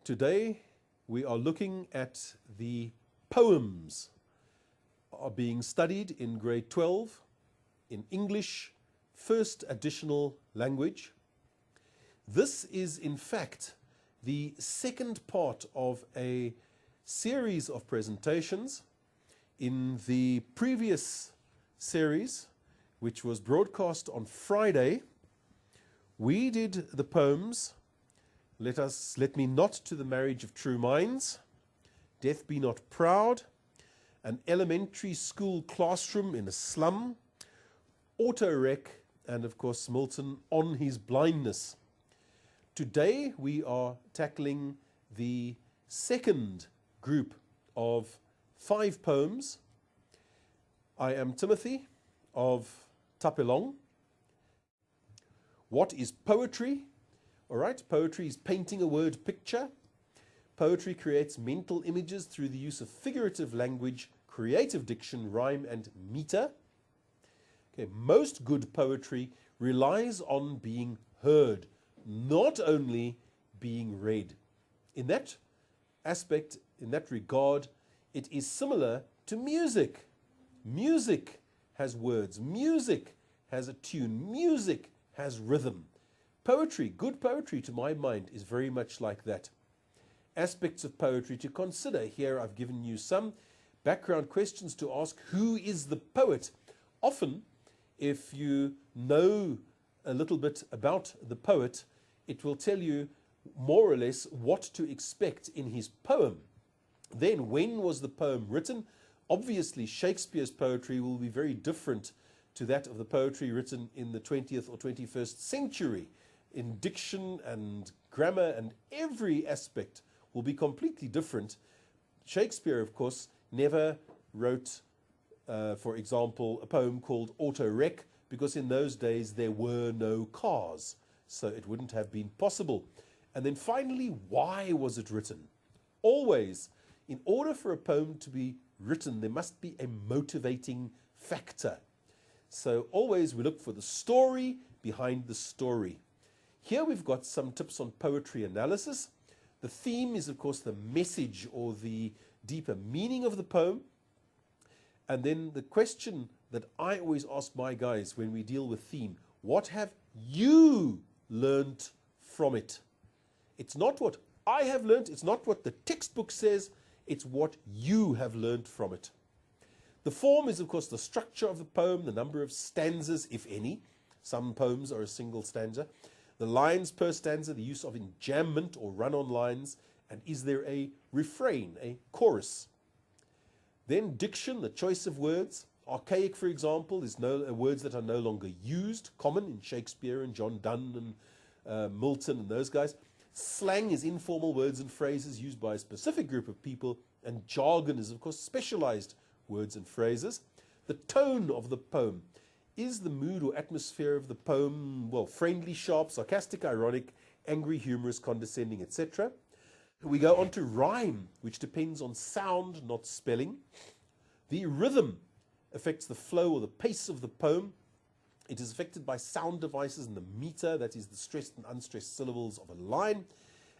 Today we are looking at the poems are being studied in grade 12 in English, first additional language. This is in fact the second part of a series of presentations. In the previous series, which was broadcast on Friday, we did the poems Let Me Not to the Marriage of True Minds, Death Be Not Proud, An Elementary School Classroom in a Slum, Auto-Wreck, and of course Milton on His Blindness. Today we are tackling the second group of 5 poems. I am Timothy of Tapelong. What is poetry? All right, poetry is painting a word picture. Poetry creates mental images through the use of figurative language, creative diction, rhyme, and meter. Okay, most good poetry relies on being heard, not only being read. In that aspect, in that regard, it is similar to music. Music has words, music has a tune, music has rhythm. Poetry, good poetry to my mind, is very much like that. Aspects of poetry to consider. Here I've given you some background questions to ask. Who is the poet? Often, if you know a little bit about the poet, it will tell you more or less what to expect in his poem. Then, when was the poem written? Obviously, Shakespeare's poetry will be very different to that of the poetry written in the 20th or 21st century. In diction and grammar and every aspect will be completely different. Shakespeare, of course, never wrote, for example, a poem called Auto-Wreck, because in those days there were no cars, so it wouldn't have been possible. And then finally, why was it written? Always, in order for a poem to be written, there must be a motivating factor. So always we look for the story behind the story. Here we've got some tips on poetry analysis. The theme is, of course, the message or the deeper meaning of the poem. And then the question that I always ask my guys when we deal with theme, what have you learned from it? It's not what I have learned, it's not what the textbook says, it's what you have learned from it. The form is, of course, the structure of the poem, the number of stanzas, if any. Some poems are a single stanza. The lines per stanza, the use of enjambment or run-on lines, and is there a refrain, a chorus? Then diction, the choice of words. Archaic, for example, is words that are no longer used, common in Shakespeare and John Donne and Milton and those guys. Slang is informal words and phrases used by a specific group of people, and jargon is, of course, specialized words and phrases. The tone of the poem. Is the mood or atmosphere of the poem, well, friendly, sharp, sarcastic, ironic, angry, humorous, condescending, etc.? We go on to rhyme, which depends on sound, not spelling. The rhythm affects the flow or the pace of the poem. It is affected by sound devices and the meter, that is the stressed and unstressed syllables of a line.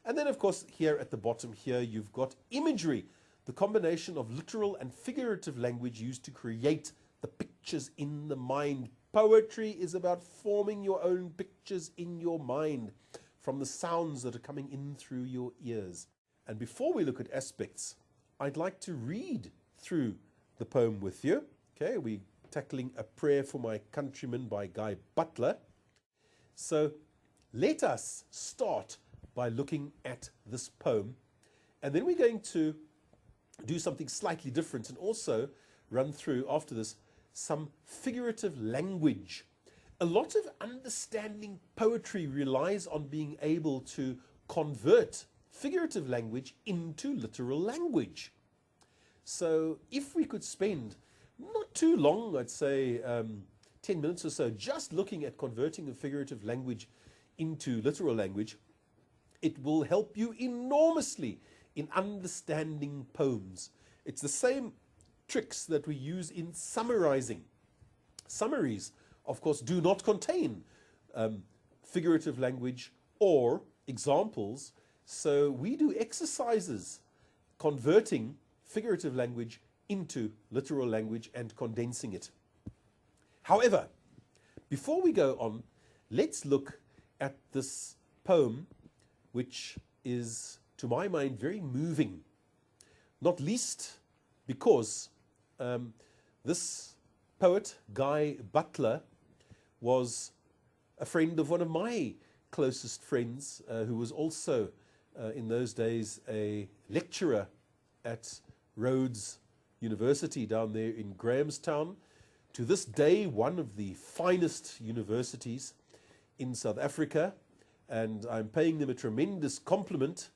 And then, of course, here at the bottom here, you've got imagery, the combination of literal and figurative language used to create the pictures in the mind. Poetry is about forming your own pictures in your mind from the sounds that are coming in through your ears. And before we look at aspects, I'd like to read through the poem with you. Okay, we're tackling A Prayer for My Countrymen by Guy Butler. So let us start by looking at this poem, and then we're going to do something slightly different and also run through, after this, some figurative language. A lot of understanding poetry relies on being able to convert figurative language into literal language. So if we could spend not too long, I'd say 10 minutes or so, just looking at converting a figurative language into literal language, it will help you enormously in understanding poems. It's the same tricks that we use in summarizing. Summaries, of course, do not contain figurative language or examples, So we do exercises converting figurative language into literal language and condensing it. However, before we go on, let's look at this poem, which is, to my mind, very moving, not least because this poet, Guy Butler, was a friend of one of my closest friends, who was also in those days a lecturer at Rhodes University down there in Grahamstown. To this day, one of the finest universities in South Africa, and I'm paying them a tremendous compliment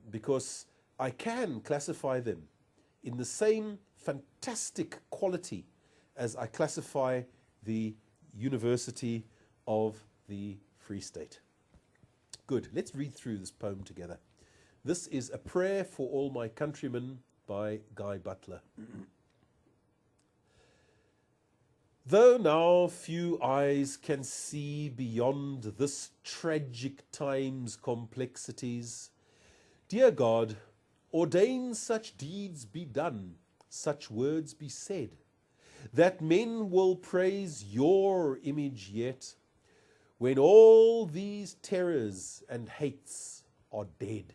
because I can classify them in the same fantastic quality as I classify the University of the Free State. Good, let's read through this poem together. This is A Prayer for All My Countrymen by Guy Butler. Though now few eyes can see beyond this tragic time's complexities, dear God, ordain such deeds be done, such words be said, that men will praise your image yet, when all these terrors and hates are dead.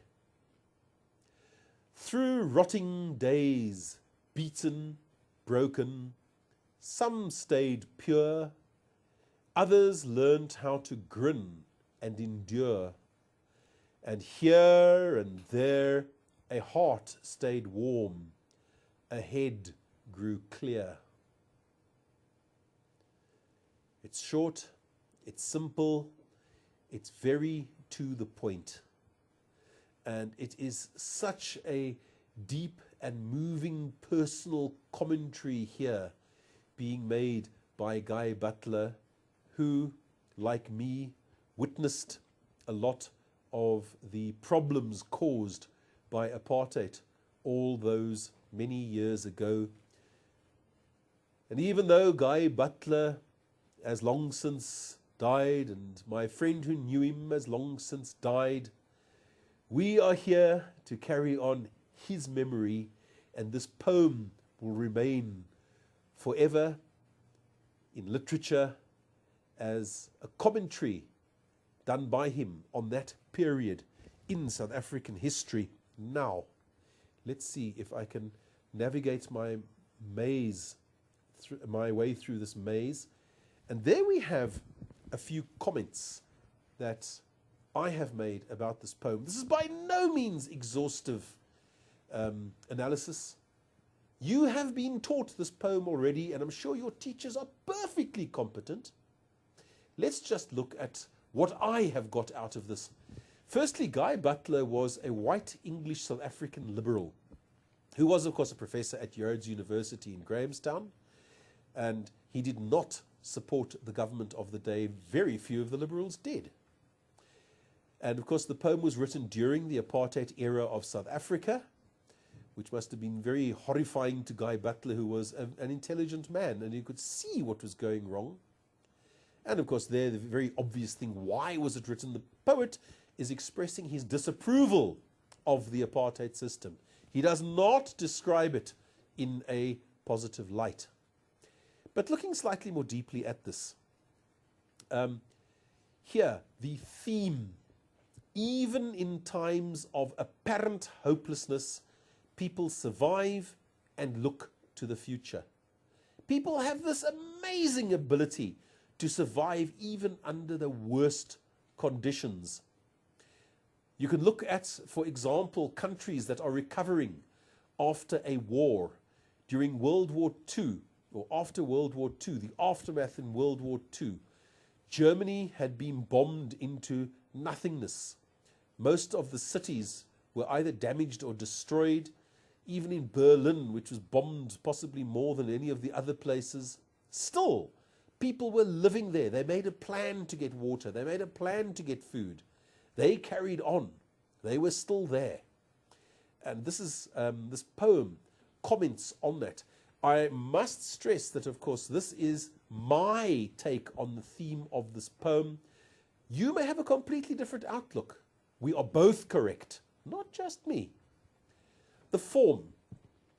Through rotting days, beaten, broken, some stayed pure, others learnt how to grin and endure, and here and there a heart stayed warm, a head grew clear. It's short, it's simple, it's very to the point. And it is such a deep and moving personal commentary here being made by Guy Butler, who, like me, witnessed a lot of the problems caused by apartheid all those many years ago. And even though Guy Butler has long since died, and my friend who knew him has long since died, we are here to carry on his memory, and this poem will remain forever in literature as a commentary done by him on that period in South African history. Now, let's see if I can navigate my maze, my way through this maze. And there we have a few comments that I have made about this poem. This is by no means exhaustive analysis. You have been taught this poem already, and I'm sure your teachers are perfectly competent. Let's just look at what I have got out of this. Firstly, Guy Butler was a white English South African liberal who was, of course, a professor at Rhodes University in Grahamstown, and he did not support the government of the day. Very few of the liberals did. And, of course, the poem was written during the apartheid era of South Africa, which must have been very horrifying to Guy Butler, who was an intelligent man, and he could see what was going wrong. And, of course, there, the very obvious thing, why was it written? The poet is expressing his disapproval of the apartheid system. He does not describe it in a positive light. But looking slightly more deeply at this, here, the theme, even in times of apparent hopelessness, people survive and look to the future. People have this amazing ability to survive even under the worst conditions. You can look at, for example, countries that are recovering after a war. During World War II, or after World War II, the aftermath in World War II, Germany had been bombed into nothingness. Most of the cities were either damaged or destroyed. Even in Berlin, which was bombed possibly more than any of the other places, still, people were living there. They made a plan to get water. They made a plan to get food. They carried on. They were still there. And this is this poem comments on that. I must stress that, of course, this is my take on the theme of this poem. You may have a completely different outlook. We are both correct, not just me. The form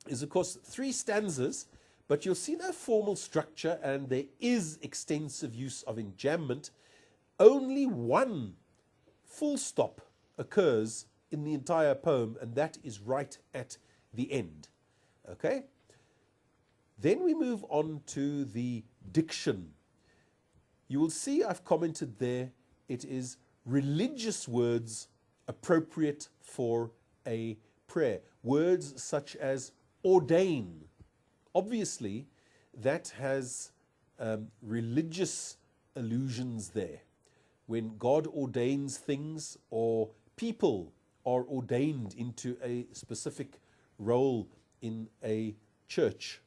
is, of course, 3 stanzas, but you'll see no formal structure, and there is extensive use of enjambment. Only one full stop occurs in the entire poem, and that is right at the end. Okay? Then we move on to the diction. You will see I've commented there, it is religious words appropriate for a prayer. Words such as ordain. Obviously, that has religious allusions there. When God ordains things, or people are ordained into a specific role in a church.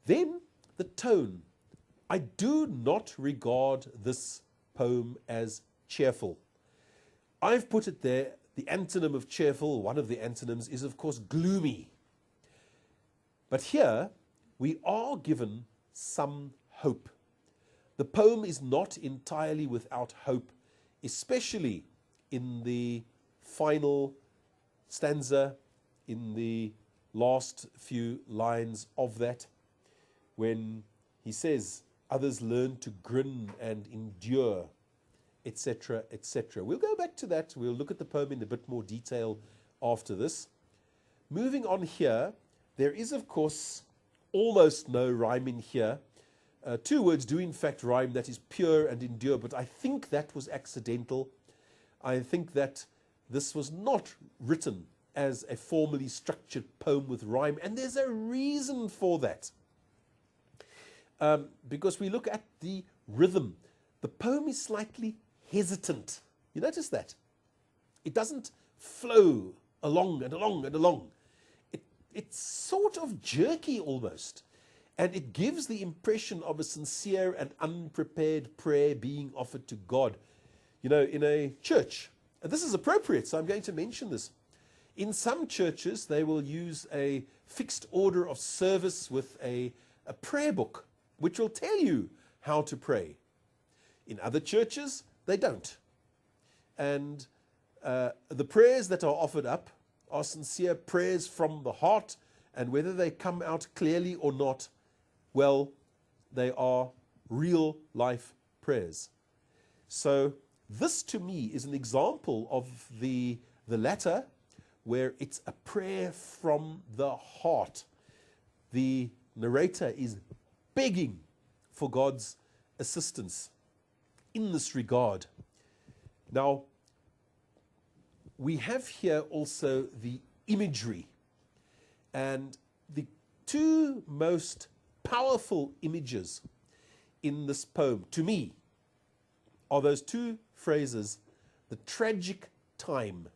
Then the tone. I do not regard this poem as cheerful. I've put it there, the antonym of cheerful, one of the antonyms, is of course gloomy. But here we are given some hope. The poem is not entirely without hope, especially in the final stanza, in the last few lines of that, when he says, others learn to grin and endure, etc., etc. We'll go back to that. We'll look at the poem in a bit more detail after this. Moving on here, there is, of course, almost no rhyme in here. 2 words do in fact rhyme, that is pure and endure, but I think that was accidental. I think that this was not written as a formally structured poem with rhyme, and there's a reason for that. Because we look at the rhythm. The poem is slightly hesitant. You notice that? It doesn't flow along and along and along. It's sort of jerky almost. And it gives the impression of a sincere and unprepared prayer being offered to God. You know, in a church, and this is appropriate, so I'm going to mention this. In some churches, they will use a fixed order of service with a prayer book, which will tell you how to pray. In other churches, they don't. And the prayers that are offered up are sincere prayers from the heart, and whether they come out clearly or not, well, they are real life prayers. So this to me is an example of the latter, where it's a prayer from the heart. The narrator is begging for God's assistance in this regard. Now, we have here also the imagery, and the 2 most powerful images in this poem, to me, are those 2 phrases, the tragic time.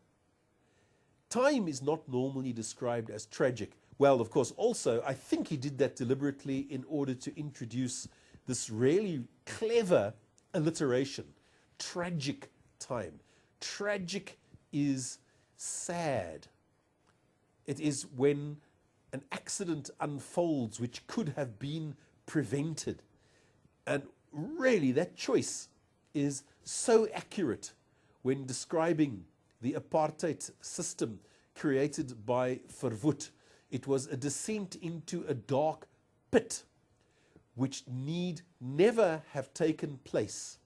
Time is not normally described as tragic. Well, of course, also, I think he did that deliberately in order to introduce this really clever alliteration. Tragic time. Tragic is sad. It is when an accident unfolds which could have been prevented. And really, that choice is so accurate when describing the apartheid system created by Verwoerd. It was a descent into a dark pit which need never have taken place.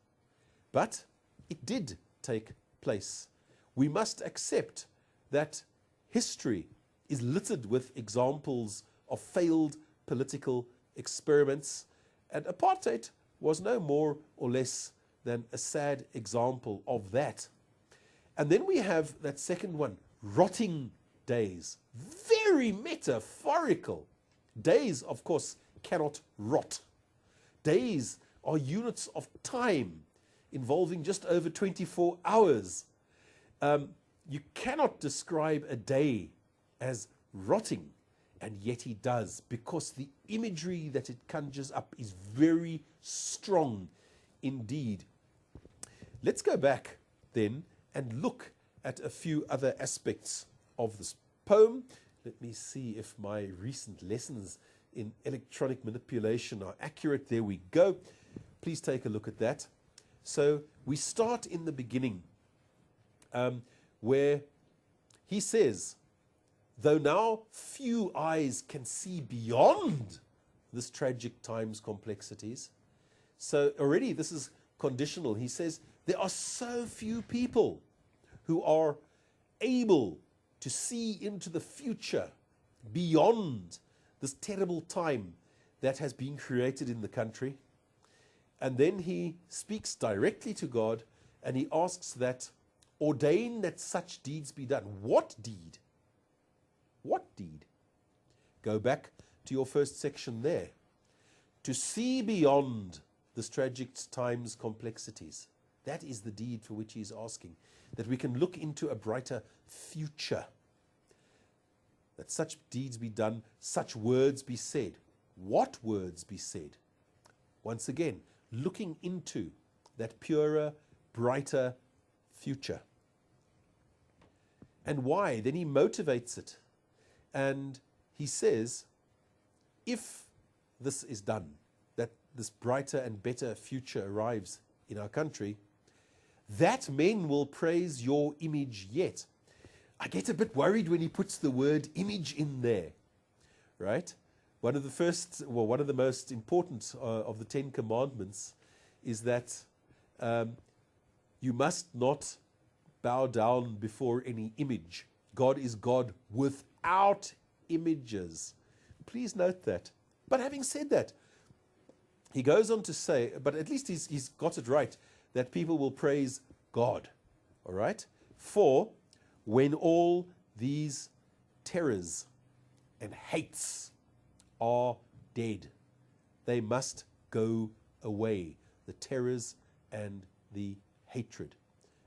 But it did take place. We must accept that history is littered with examples of failed political experiments, and apartheid was no more or less than a sad example of that. And then we have that second one, rotting days. Very metaphorical. Days, of course, cannot rot. Days are units of time involving just over 24 hours. You cannot describe a day as rotting, and yet he does, because the imagery that it conjures up is very strong indeed. Let's go back then and look at a few other aspects of this poem. Let me see if my recent lessons in electronic manipulation are accurate. There we go. Please take a look at that. So we start in the beginning where he says, though now few eyes can see beyond this tragic time's complexities. So already this is conditional. He says, there are so few people who are able to see into the future beyond this terrible time that has been created in the country. And then he speaks directly to God and he asks that, ordain that such deeds be done. What deed? What deed? Go back to your first section there. To see beyond this tragic time's complexities. That is the deed for which he is asking. That we can look into a brighter future. That such deeds be done, such words be said. What words be said? Once again, looking into that purer, brighter future. And why? Then he motivates it. And he says, if this is done, that this brighter and better future arrives in our country, that men will praise your image yet. I get a bit worried when he puts the word image in there, right? One of the most important of the 10 Commandments is that you must not bow down before any image. God is God without images. Please note that. But having said that, he goes on to say, but at least he's got it right, that people will praise God. All right? For when all these terrors and hates are dead, they must go away. The terrors and the hatred.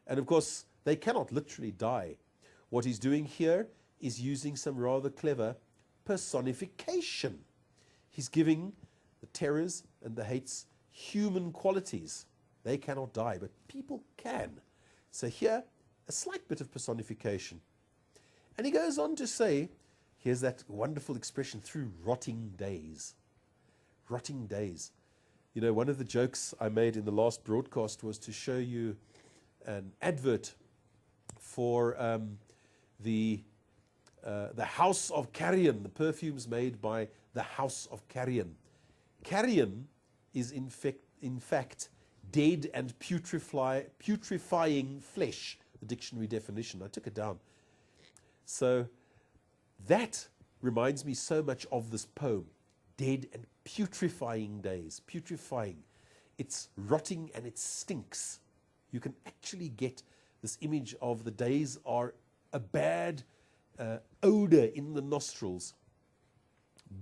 And of course, they cannot literally die. What he's doing here is using some rather clever personification. He's giving the terrors and the hates human qualities. They cannot die, but people can. So here, a slight bit of personification. And he goes on to say, here's that wonderful expression, through rotting days. Rotting days. You know, one of the jokes I made in the last broadcast was to show you an advert for the House of Carrion, the perfumes made by the House of Carrion. Carrion is in fact dead and putrefying flesh, the dictionary definition. I took it down. So that reminds me so much of this poem. Dead and putrefying days. Putrefying. It's rotting and it stinks. You can actually get this image of the days are a bad odor in the nostrils.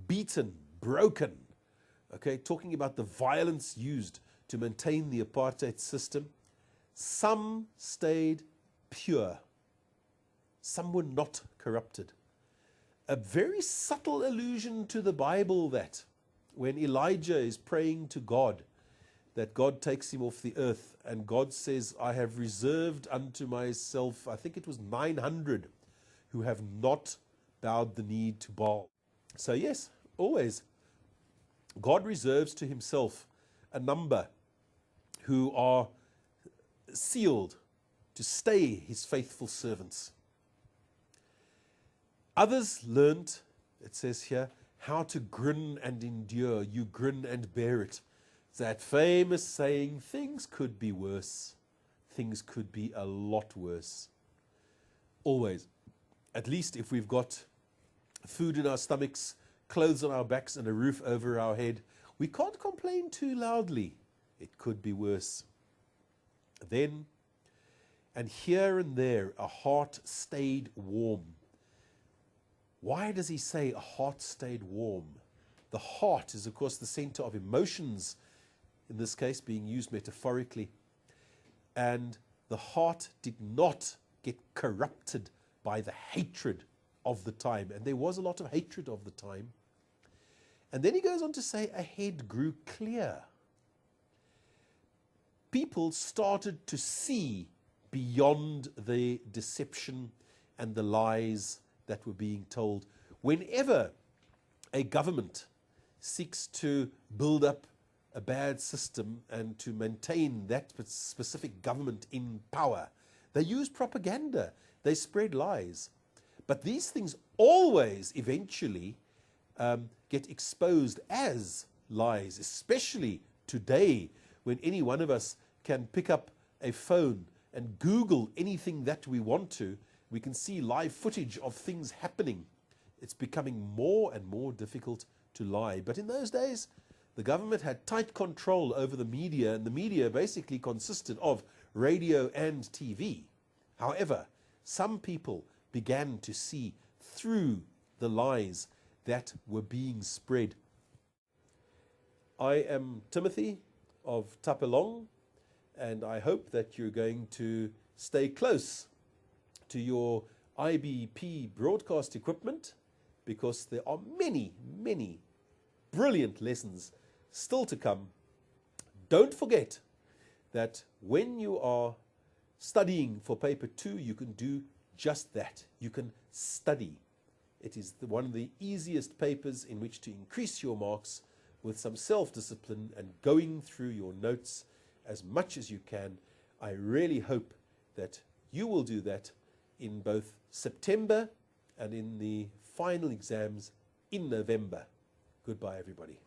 Beaten, broken. Okay, talking about the violence used to maintain the apartheid system. Some stayed pure. Some were not corrupted. A very subtle allusion to the Bible, that when Elijah is praying to God, that God takes him off the earth, and God says, I have reserved unto myself, I think it was 900, who have not bowed the knee to Baal. So yes, always, God reserves to himself a number who are sealed to stay his faithful servants. Others learned, it says here, how to grin and endure. You grin and bear it. That famous saying, things could be worse. Things could be a lot worse. Always. At least if we've got food in our stomachs, clothes on our backs, and a roof over our head, we can't complain too loudly. It could be worse. Then, and here and there, a heart stayed warm. Why does he say a heart stayed warm? The heart is, of course, the center of emotions, in this case being used metaphorically. And the heart did not get corrupted by the hatred of the time. And there was a lot of hatred of the time. And then he goes on to say, a head grew clear. People started to see beyond the deception and the lies that were being told. Whenever a government seeks to build up a bad system and to maintain that specific government in power, They use propaganda. They spread lies. But these things always eventually get exposed as lies, especially today when any one of us can pick up a phone and Google anything that we want to. We can see live footage of things happening. It's becoming more and more difficult to lie. But in those days, the government had tight control over the media, and the media basically consisted of radio and TV. However, some people began to see through the lies that were being spread. I am Timothy of Tapelong, and I hope that you're going to stay close to your IBP broadcast equipment, because there are many, many brilliant lessons still to come. Don't forget that when you are studying for paper 2, you can do just that. You can study. It is one of the easiest papers in which to increase your marks with some self-discipline and going through your notes as much as you can. I really hope that you will do that in both September and in the final exams in November. Goodbye, everybody.